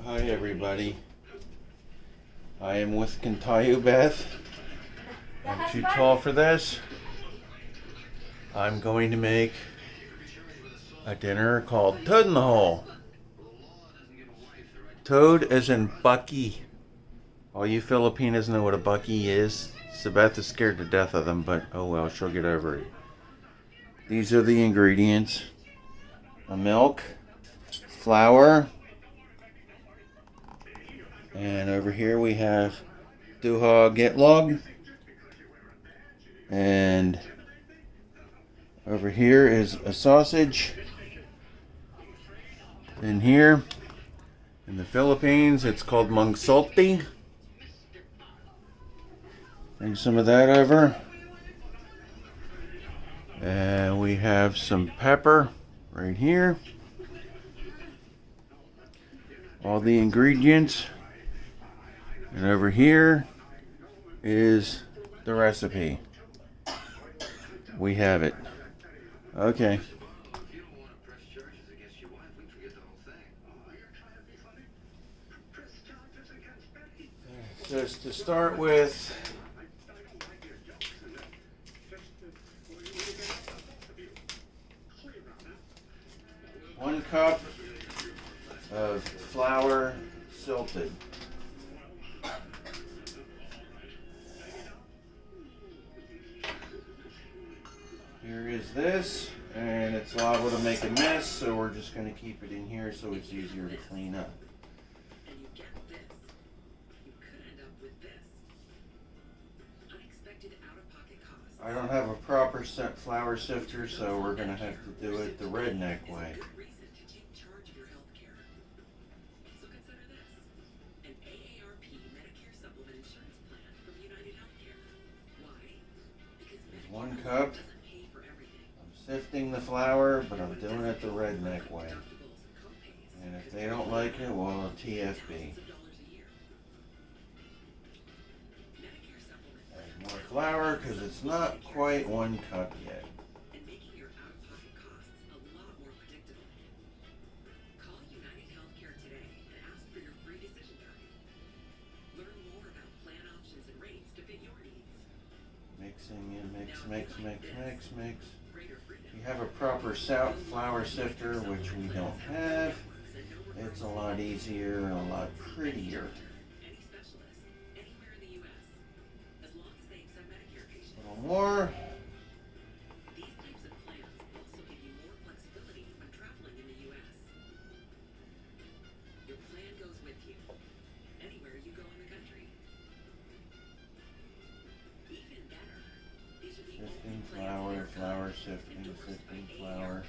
Hi everybody. I am with Kantayawbeth. I'm too tall for this. I'm going to make a dinner called Toad in the Hole. Toad as in Bucky. All you Filipinos know what a Bucky is. Sabot is scared to death of them, but oh well, she'll get over it. These are the ingredients. A milk, flour, and over here we have duha gitlog, and over here is a sausage. In here, in the Philippines, it's called mungsulti. Bring some of that over. And we have some pepper right here. All the ingredients. And over here is the recipe. We have it. Okay. Just to start with, 1 cup of flour silted. Here is this, and it's liable to make a mess, so we're just going to keep it in here so it's easier to clean up. I don't have a proper flour sifter, so we're going to have to do it the redneck way. There's 1 cup. I'm sifting the flour, but I'm doing it the redneck way. And if they don't like it, well, TFB. More flour because it's not quite 1 cup yet. Mixing in, mix. You have a proper flour sifter, which we don't have. It's a lot easier and a lot prettier. More. Sifting flour, sifting flour.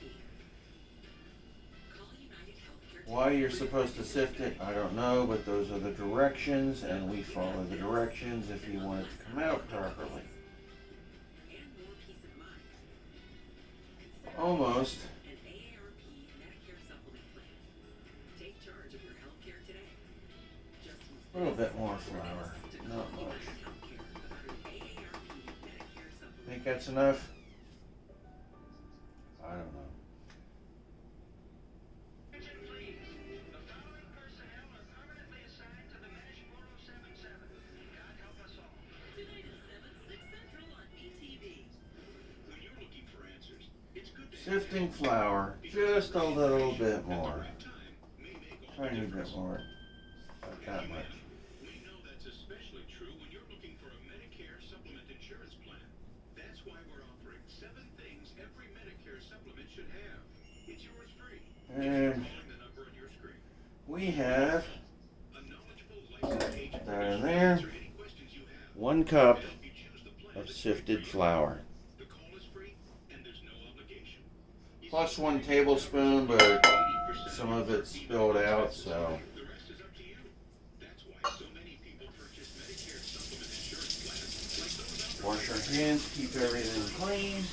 Why you're supposed to sift it, I don't know, but those are the directions, and we follow the directions if you want it to come out properly. Almost. A little bit more flour, not much. Think that's enough? I don't know. Sifting flour, just a little bit more. Tiny bit more. Not that much. We know that's especially true when you're looking for a Medicare supplement insurance plan. That's why we're offering 7 things every Medicare supplement should have. It's yours free. And we have that in there. 1 cup of sifted flour. Plus 1 tablespoon, but some of it's spilled out, so. Wash your hands, keep everything clean.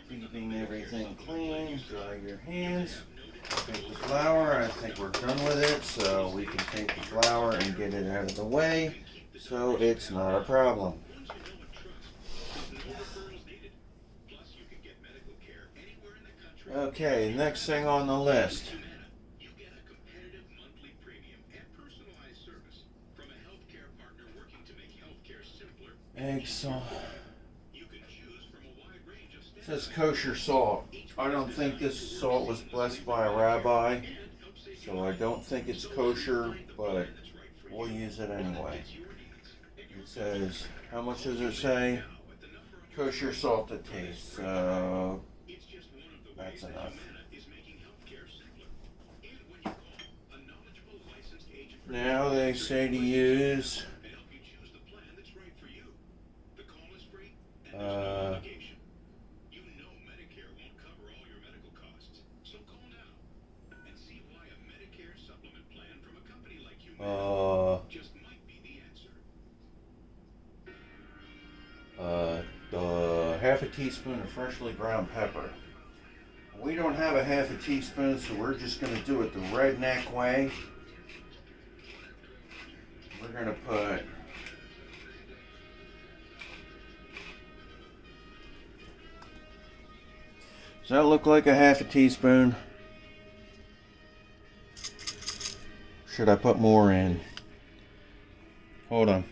Keeping everything clean, dry your hands. Take the flour, I think we're done with it, so we can take the flour and get it out of the way, so it's not a problem. Okay, next thing on the list. You get a competitive monthly premium and personalized service from a healthcare partner working to make healthcare simpler. Egg salt. You can choose from a wide range of It says kosher salt. I don't think this salt was blessed by a rabbi, so I don't think it's kosher, but we'll use it anyway. It says, how much does it say? Kosher salt to taste, so that's enough. Now they say to use half a teaspoon of freshly ground pepper. We don't have a half a teaspoon, so we're just going to do it the redneck way. We're going to put does that look like a half a teaspoon? Should I put more in? Hold on.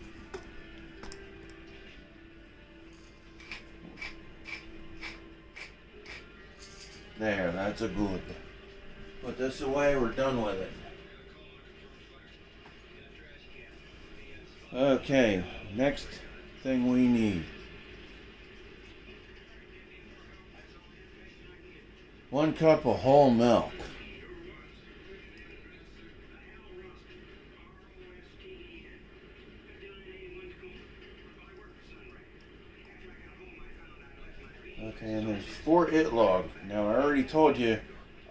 There, that's a good. Put this away, we're done with it. Okay, next thing we need. 1 cup of whole milk. Okay, and there's 4 itlog. Now I already told you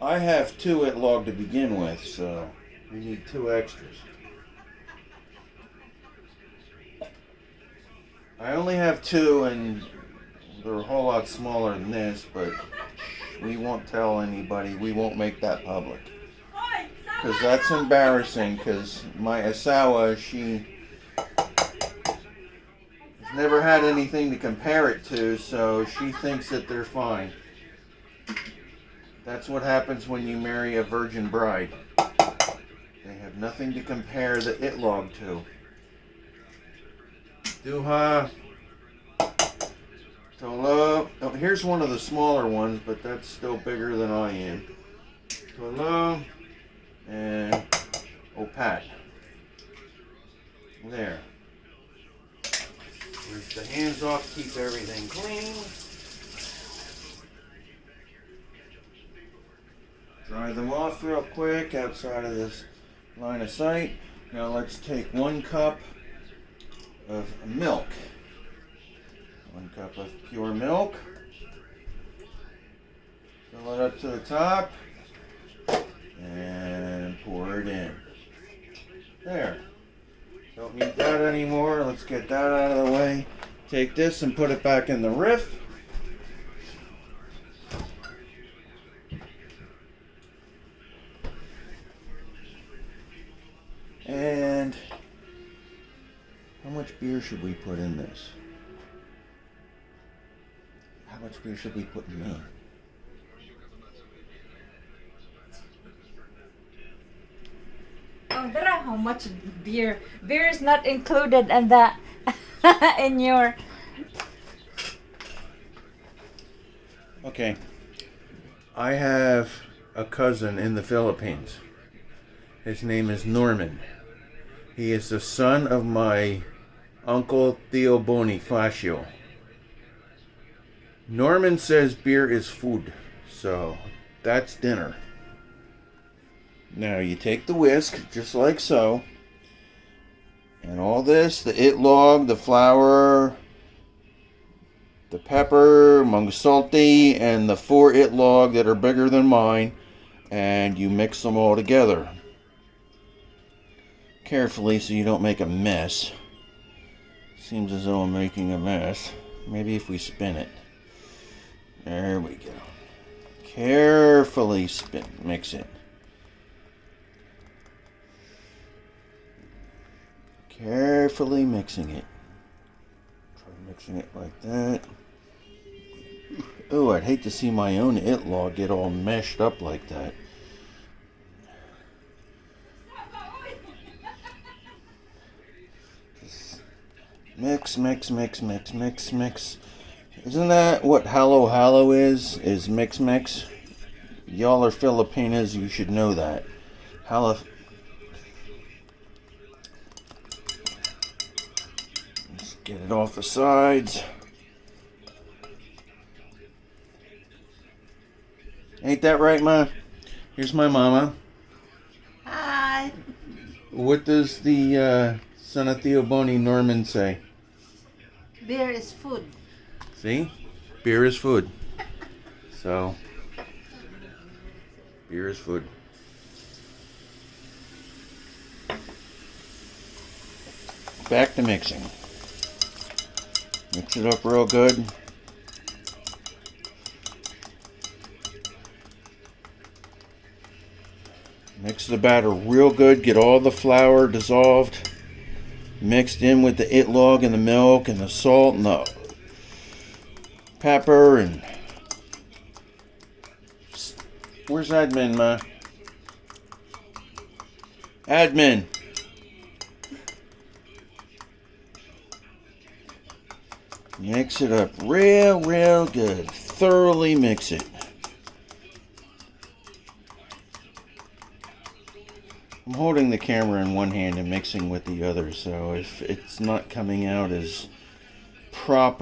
I have 2 itlog to begin with, so we need 2 extras. I only have 2 and they're a whole lot smaller than this, but we won't tell anybody. We won't make that public. Because that's embarrassing, because my Asawa, she never had anything to compare it to, so she thinks that they're fine. That's what happens when you marry a virgin bride. They have nothing to compare the itlog to. Duha. Tolo. Oh, here's one of the smaller ones, but that's still bigger than I am. Tolo. And Opat. There. Rinse the hands off, keep everything clean. Dry them off real quick outside of this line of sight. Now let's take 1 cup of milk. 1 cup of pure milk. Fill it up to the top. And pour it in. There. Don't need that anymore. Let's get that out of the way. Take this and put it back in the riff. And how much beer should we put in this? How much beer should we put in me? How much beer? Beer is not included in the in your. Okay. I have a cousin in the Philippines. His name is Norman. He is the son of my uncle Theo Bonifacio. Norman says beer is food, so that's dinner. Now you take the whisk, just like so, and all this, the itlog, the flour, the pepper, mung salty, and the 4 itlog that are bigger than mine, and you mix them all together. Carefully so you don't make a mess. Seems as though I'm making a mess. Maybe if we spin it. There we go. Carefully mix it. Carefully mixing it. Try mixing it like that. Oh, I'd hate to see my own it log get all meshed up like that. Just mix, mix, mix, mix, mix, mix. Isn't that what halo halo is? Is mix, mix? Y'all are Filipinas, you should know that. Halo. Let's get it off the sides. Ain't that right, Ma? Here's my mama. Hi. What does the son of Theo Boney Norman say? Beer is food. See? Beer is food. So, beer is food. Back to mixing. Mix it up real good. Mix the batter real good. Get all the flour dissolved. Mixed in with the it log and the milk and the salt and the pepper and... Where's admin, Ma? Admin. Mix it up real good. Thoroughly mix it. I'm holding the camera in one hand and mixing with the other, so if it's not coming out as proper